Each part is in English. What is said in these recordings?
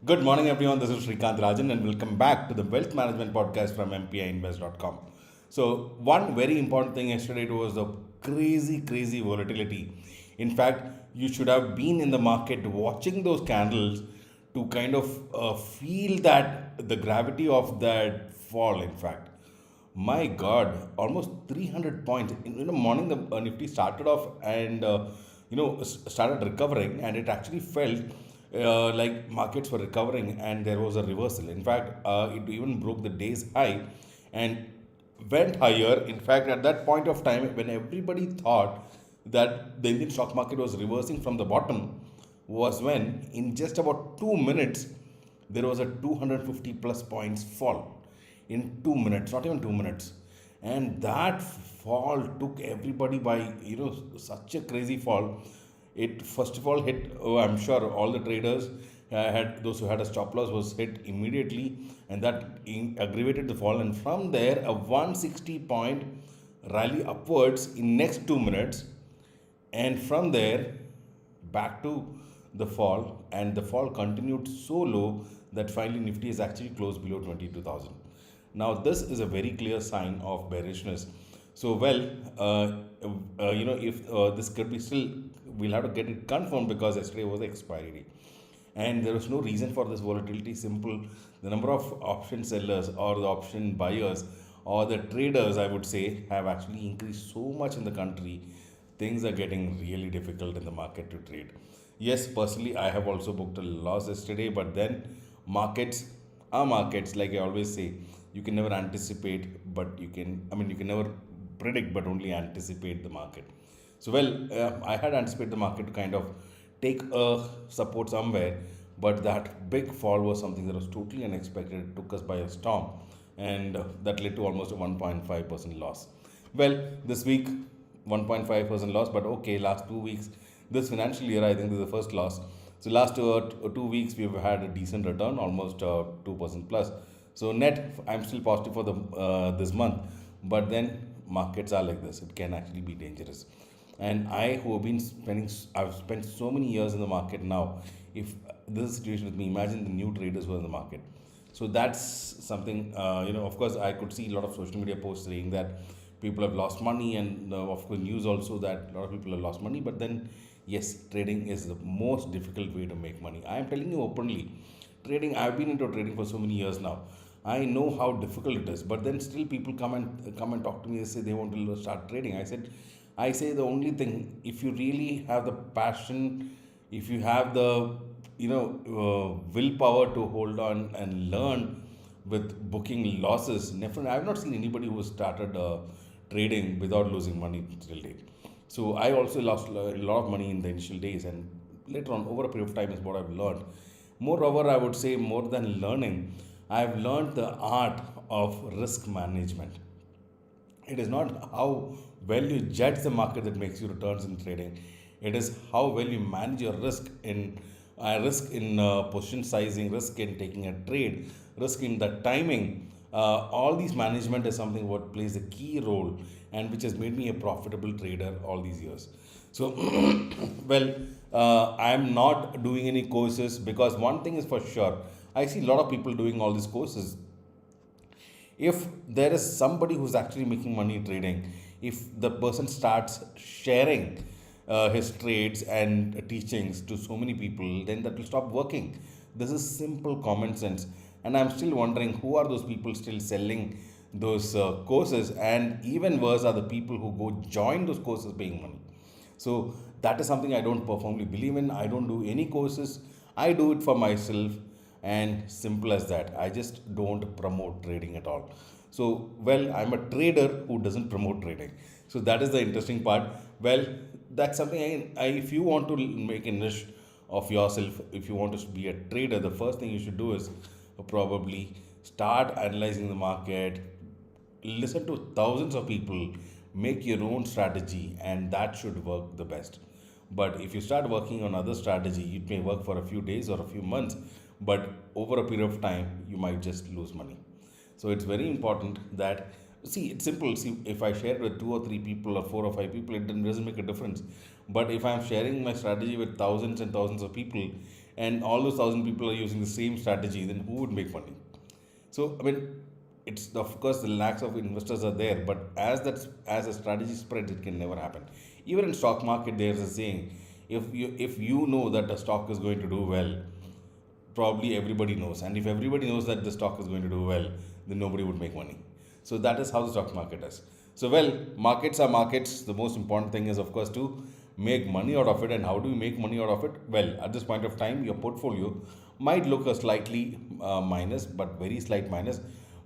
Good morning, everyone. This is Srikanth Rajan, and welcome back to the Wealth Management Podcast from MPIinvest.com. So, one very important thing yesterday was the crazy volatility. In fact, you should have been in the market watching those candles to kind of feel that the gravity of that fall. In fact, my God, almost 300 points. In the morning, the Nifty started off and started recovering, and it actually felt like markets were recovering, and there was a reversal. In fact, it even broke the day's high and went higher. In fact, at that point of time, when everybody thought that the Indian stock market was reversing from the bottom, was when in just about 2 minutes there was a 250 plus points fall in 2 minutes, not even 2 minutes. And that fall took everybody by, such a crazy fall. It first of all hit, I'm sure all the traders had, those who had a stop loss was hit immediately, and that aggravated the fall. And from there, a 160 point rally upwards in next 2 minutes, and from there back to the fall, and the fall continued so low that finally Nifty is actually closed below 22,000. Now this is a very clear sign of bearishness. So if this could be still, we'll have to get it confirmed because yesterday was the expiry date, and there was no reason for this volatility. Simple, the number of option sellers or the option buyers or the traders, I would say, have actually increased so much in the country. Things are getting really difficult in the market to trade. Yes, personally, I have also booked a loss yesterday, but then markets are markets. Like I always say, you can never anticipate, but you can never predict, but only anticipate the market. So, I had anticipated the market to kind of take a support somewhere, but that big fall was something that was totally unexpected. It took us by a storm, and that led to almost a 1.5% loss. Well, this week, 1.5% loss, but okay, last 2 weeks, this financial year, I think this is the first loss. So, last 2 weeks, we've had a decent return, almost 2% plus. So, net, I'm still positive for the this month, but then markets are like this. It can actually be dangerous. And I, who have been spending, I've spent so many years in the market now. If this is a situation with me, imagine the new traders who are in the market. So that's something, of course, I could see a lot of social media posts saying that people have lost money, and of course, news also that a lot of people have lost money. But then, yes, trading is the most difficult way to make money. I am telling you openly, trading, I've been into trading for so many years now. I know how difficult it is, but then still people come and talk to me. They say they want to start trading. I say the only thing, if you really have the passion, if you have the willpower to hold on and learn with booking losses. Never, I've not seen anybody who started trading without losing money till date. So I also lost a lot of money in the initial days, and later on, over a period of time, is what I've learned. Moreover, I would say more than learning, I've learned the art of risk management. It is not how well you judge the market that makes you returns in trading. It is how well you manage your risk in position sizing, risk in taking a trade, risk in the timing. All these management is something what plays a key role, and which has made me a profitable trader all these years. So, I'm not doing any courses, because one thing is for sure, I see a lot of people doing all these courses. If there is somebody who's actually making money trading, if the person starts sharing his trades and teachings to so many people, then that will stop working. This is simple common sense. And I'm still wondering, who are those people still selling those courses, and even worse are the people who go join those courses paying money. So that is something I don't firmly believe in. I don't do any courses. I do it for myself, and simple as that. I just don't promote trading at all. So, I'm a trader who doesn't promote trading. So that is the interesting part. Well, that's something if you want to make a niche of yourself, if you want to be a trader, the first thing you should do is probably start analyzing the market, listen to thousands of people, make your own strategy, and that should work the best. But if you start working on other strategy, it may work for a few days or a few months, but over a period of time, you might just lose money. So it's very important that, see, it's simple. See, if I share it with two or three people or four or five people, it doesn't make a difference. But if I'm sharing my strategy with thousands and thousands of people, and all those 1,000 people are using the same strategy, then who would make money? So I mean, it's of course the lacks of investors are there, but as a strategy spreads, it can never happen. Even in stock market, there's a saying: if you know that a stock is going to do well, probably everybody knows, and if everybody knows that the stock is going to do well, then nobody would make money. So that is how the stock market is. So well, markets are markets. The most important thing is of course to make money out of it. And how do you make money out of it? Well, at this point of time, your portfolio might look a slightly minus, but very slight minus,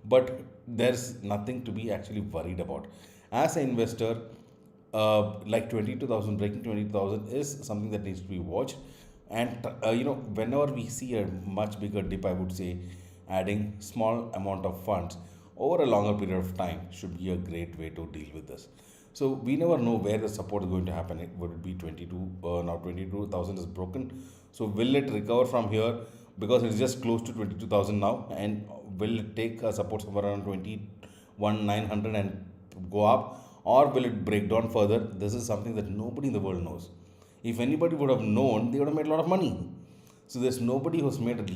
but there's nothing to be actually worried about. As an investor, like 22,000, breaking 22,000 is something that needs to be watched. And whenever we see a much bigger dip, I would say adding small amount of funds over a longer period of time should be a great way to deal with this. So we never know where the support is going to happen. Would it be 22? Now 22,000 is broken. So will it recover from here? Because it's just close to 22,000 now, and will it take a support somewhere around 21,900 and go up, or will it break down further? This is something that nobody in the world knows. If anybody would have known, they would have made a lot of money. So there's nobody who's made a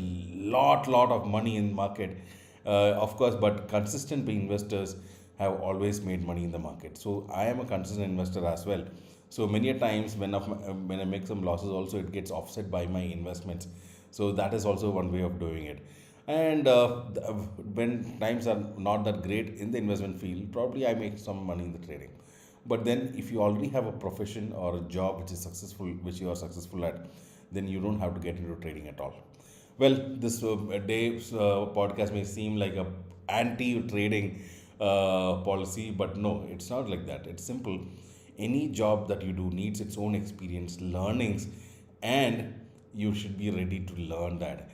lot of money in market, of course. But consistent investors have always made money in the market. So I am a consistent investor as well. So many a times when I make some losses, also it gets offset by my investments. So that is also one way of doing it. And when times are not that great in the investment field, probably I make some money in the trading. But then if you already have a profession or a job which is successful, which you are successful at, then you don't have to get into trading at all. Well, this day's podcast may seem like a anti-trading policy, but no, it's not like that. It's simple. Any job that you do needs its own experience, learnings, and you should be ready to learn that.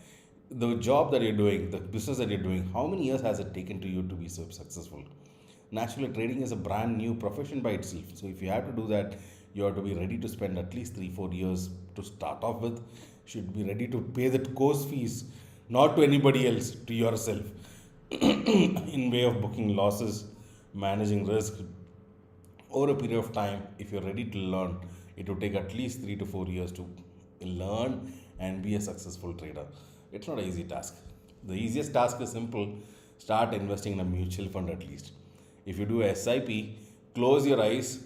The job that you're doing, the business that you're doing, how many years has it taken to you to be so successful? Naturally, trading is a brand new profession by itself. So if you have to do that, you have to be ready to spend at least 3-4 years to start off with. Should be ready to pay the course fees, not to anybody else, to yourself, in way of booking losses, managing risk over a period of time. If you're ready to learn, it will take at least 3 to 4 years to learn and be a successful trader. It's not an easy task. The easiest task is simple: start investing in a mutual fund at least. If you do a SIP, close your eyes,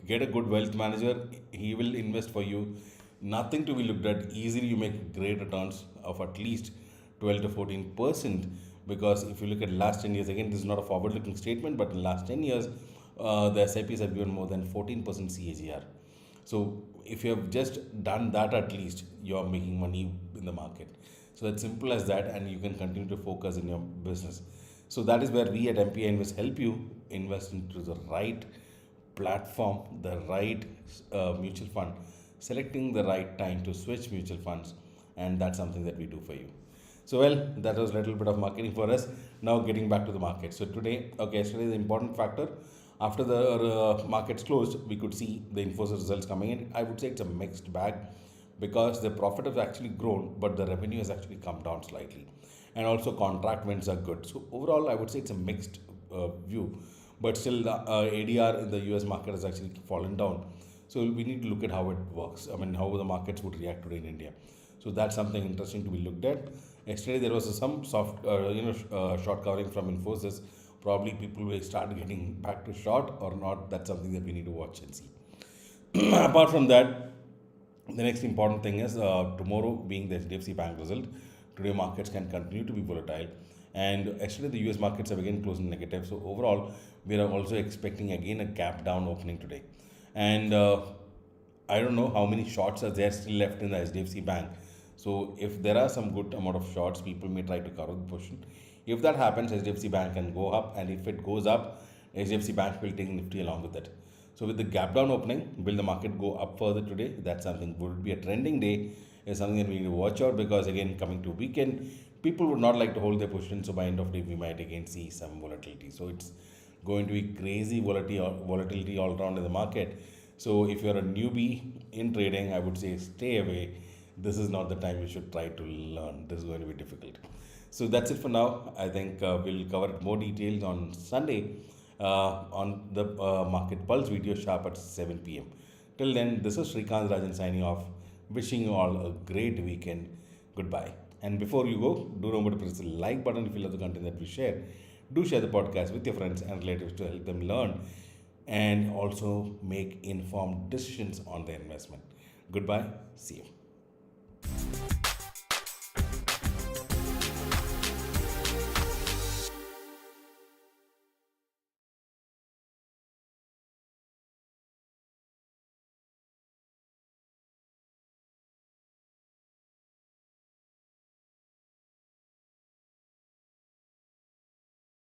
get a good wealth manager, he will invest for you. Nothing to be looked at. Easily you make great returns of at least 12 to 14%. Because if you look at last 10 years, again, this is not a forward looking statement, but in last 10 years, the SIPs have given more than 14% CAGR. So if you have just done that, at least you are making money in the market. So it's simple as that, and you can continue to focus in your business. So that is where we at MPI Invest help you invest into the right platform, the right mutual fund, selecting the right time to switch mutual funds, and that's something that we do for you. So well, that was a little bit of marketing for us. Now getting back to the market. So today, okay, yesterday the important factor, after the markets closed, we could see the Infosys results coming in. I would say it's a mixed bag, because the profit has actually grown, but the revenue has actually come down slightly, and also contract wins are good. So overall, I would say it's a mixed view, but still the ADR in the US market has actually fallen down. So we need to look at how it works. I mean, how the markets would react today in India. So that's something interesting to be looked at. Yesterday there was some soft, short covering from Infosys. Probably people will start getting back to short or not. That's something that we need to watch and see. Apart from that, the next important thing is tomorrow being the HDFC Bank result. Today markets can continue to be volatile, and yesterday the US markets have again closed in negative. So overall, we are also expecting again a gap down opening today, and I don't know how many shorts are there still left in the HDFC Bank. So if there are some good amount of shorts, people may try to cover the position. If that happens, HDFC Bank can go up, and if it goes up, HDFC Bank will take Nifty along with it. So with the gap down opening, will the market go up further today? That's something. Would it be a trending day? Is something that we need to watch out, because again, coming to weekend, people would not like to hold their position. So by end of day, we might again see some volatility. So it's going to be crazy volatility all around in the market. So if you're a newbie in trading, I would say stay away. This is not the time you should try to learn. This is going to be difficult. So that's it for now. I think we'll cover more details on Sunday on the Market Pulse video sharp at 7 p.m. Till then, this is Srikanth Rajan signing off. Wishing you all a great weekend. Goodbye. And before you go, do remember to press the like button if you love the content that we share. Do share the podcast with your friends and relatives to help them learn and also make informed decisions on their investment. Goodbye. See you.